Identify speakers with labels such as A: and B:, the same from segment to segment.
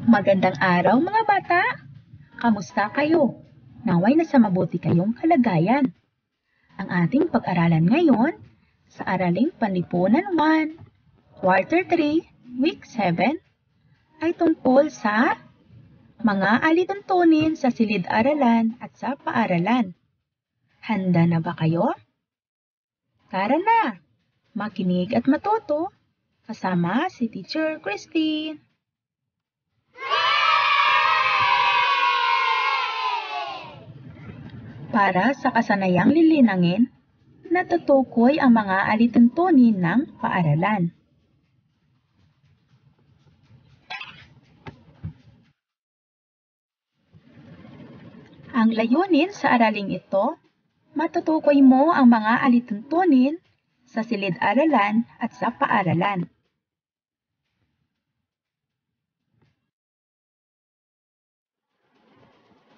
A: Magandang araw mga bata! Kamusta kayo? Naway nasa mabuti kayong kalagayan. Ang ating pag-aralan ngayon sa Araling Panlipunan 1, Quarter 3, Week 7 ay tungkol sa mga alituntunin sa silid-aralan at sa paaralan. Handa na ba kayo? Tara na! Makinig at matuto kasama si Teacher Christine. Para sa kasanayang lilinangin, natutukoy ang mga alituntunin ng paaralan. Ang layunin sa araling ito, matutukoy mo ang mga alituntunin sa silid-aralan at sa paaralan.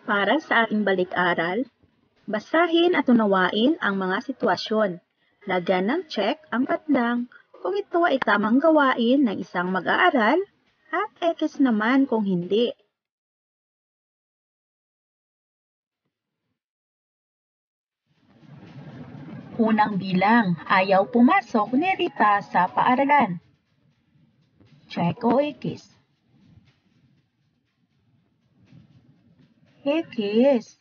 A: Para sa ating balik-aral, basahin at unawain ang mga sitwasyon. Lagyan ng check ang patlang kung ito ay tamang gawain ng isang mag-aaral at X naman kung hindi. Unang bilang, ayaw pumasok ni Rita sa paaralan. Check o X? X.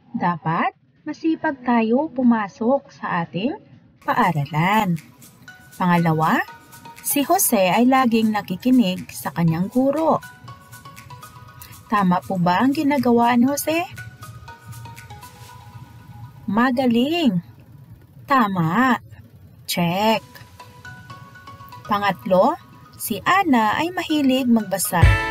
A: Dapat masipag tayo pumasok sa ating paaralan. Pangalawa, si Jose ay laging nakikinig sa kanyang guro. Tama po ba ang ginagawa ni Jose? Magaling! Tama! Check! Pangatlo, si Ana ay mahilig magbasa.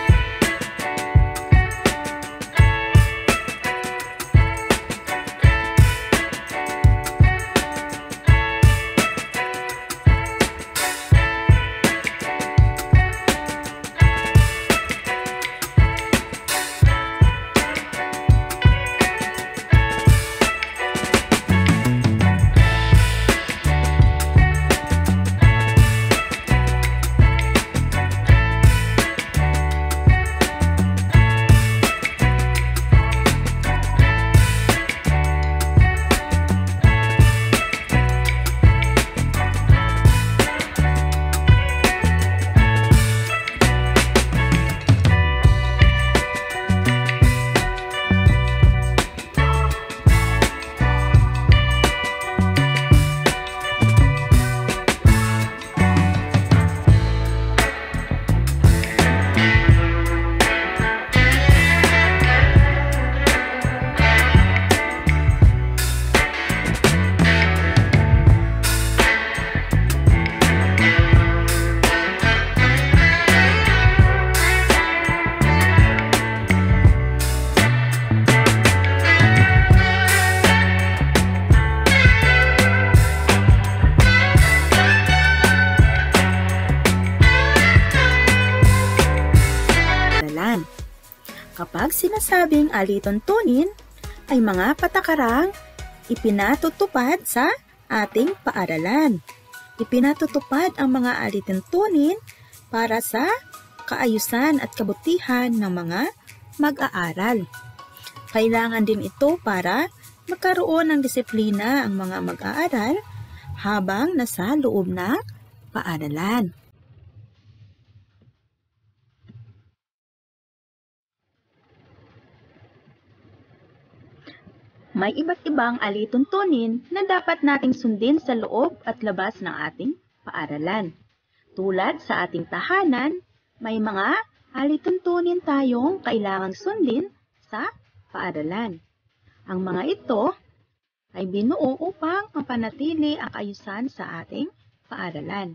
A: Kapag sinasabing alituntunin ay mga patakarang ipinatutupad sa ating paaralan. Ipinatutupad ang mga alituntunin para sa kaayusan at kabutihan ng mga mag-aaral. Kailangan din ito para magkaroon ng disiplina ang mga mag-aaral habang nasa loob ng paaralan. May iba't ibang alituntunin na dapat nating sundin sa loob at labas ng ating paaralan. Tulad sa ating tahanan, may mga alituntunin tayong kailangang sundin sa paaralan. Ang mga ito ay binuo upang mapanatili ang kaayusan sa ating paaralan.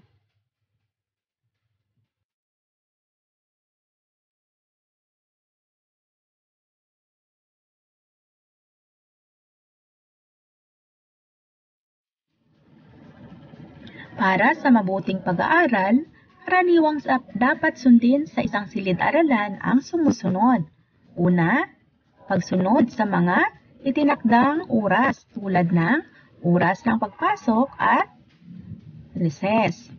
A: Para sa mabuting pag-aaral, karaniwang dapat sundin sa isang silid-aralan ang sumusunod. Una, pagsunod sa mga itinakdang oras tulad ng oras ng pagpasok at recess.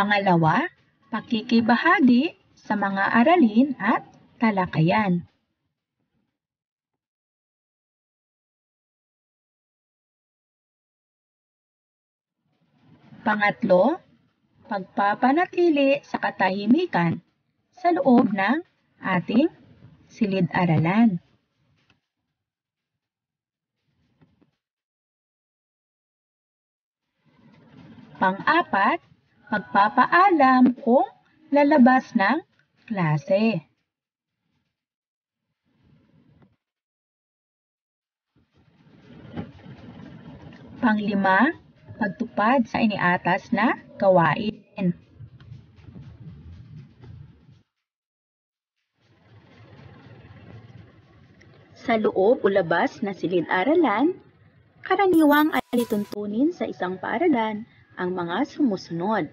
A: Pangalawa, pakikibahagi sa mga aralin at talakayan. Pangatlo, pagpapanatili sa katahimikan sa loob ng ating silid-aralan. Pang-apat, magpapaalam kung lalabas ng klase. Pang-lima, pagtupad sa iniatas na gawain. Sa loob o labas na silid-aralan, karaniwang alituntunin sa isang paaralan ang mga sumusunod.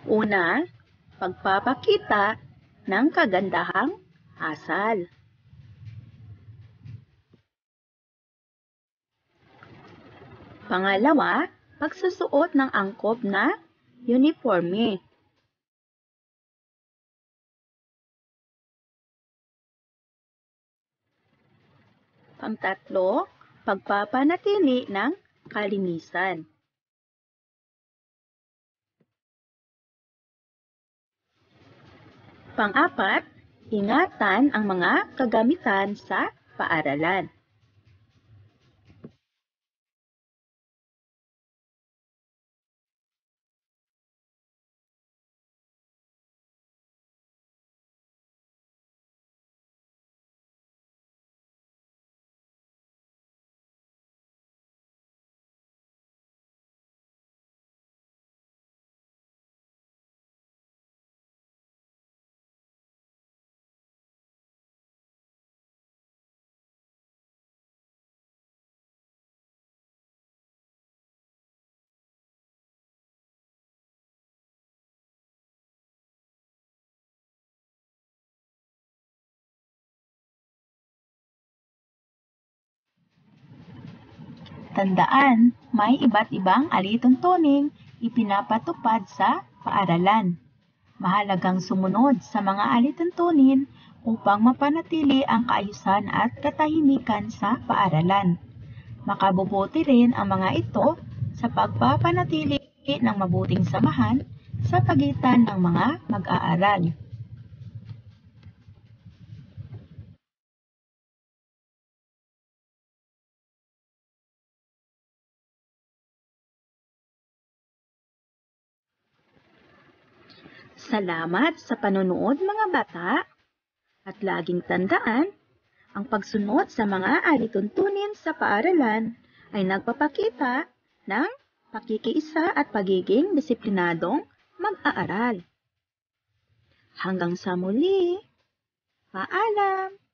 A: Una, pagpapakita ng kagandahang asal. Pangalawa, pagsusuot ng angkop na uniforme. Pangtatlo, pagpapanatili ng kalinisan. Pang-apat, ingatan ang mga kagamitan sa paaralan. Tandaan, may iba't ibang alituntuning ipinapatupad sa paaralan. Mahalagang sumunod sa mga alituntunin upang mapanatili ang kaayusan at katahimikan sa paaralan. Makabubuti rin ang mga ito sa pagpapanatili ng mabuting samahan sa pagitan ng mga mag-aaral. Salamat sa panonood mga bata, at laging tandaan, ang pagsunod sa mga alituntunin sa paaralan ay nagpapakita ng pakikiisa at pagiging disiplinadong mag-aaral. Hanggang sa muli, paalam!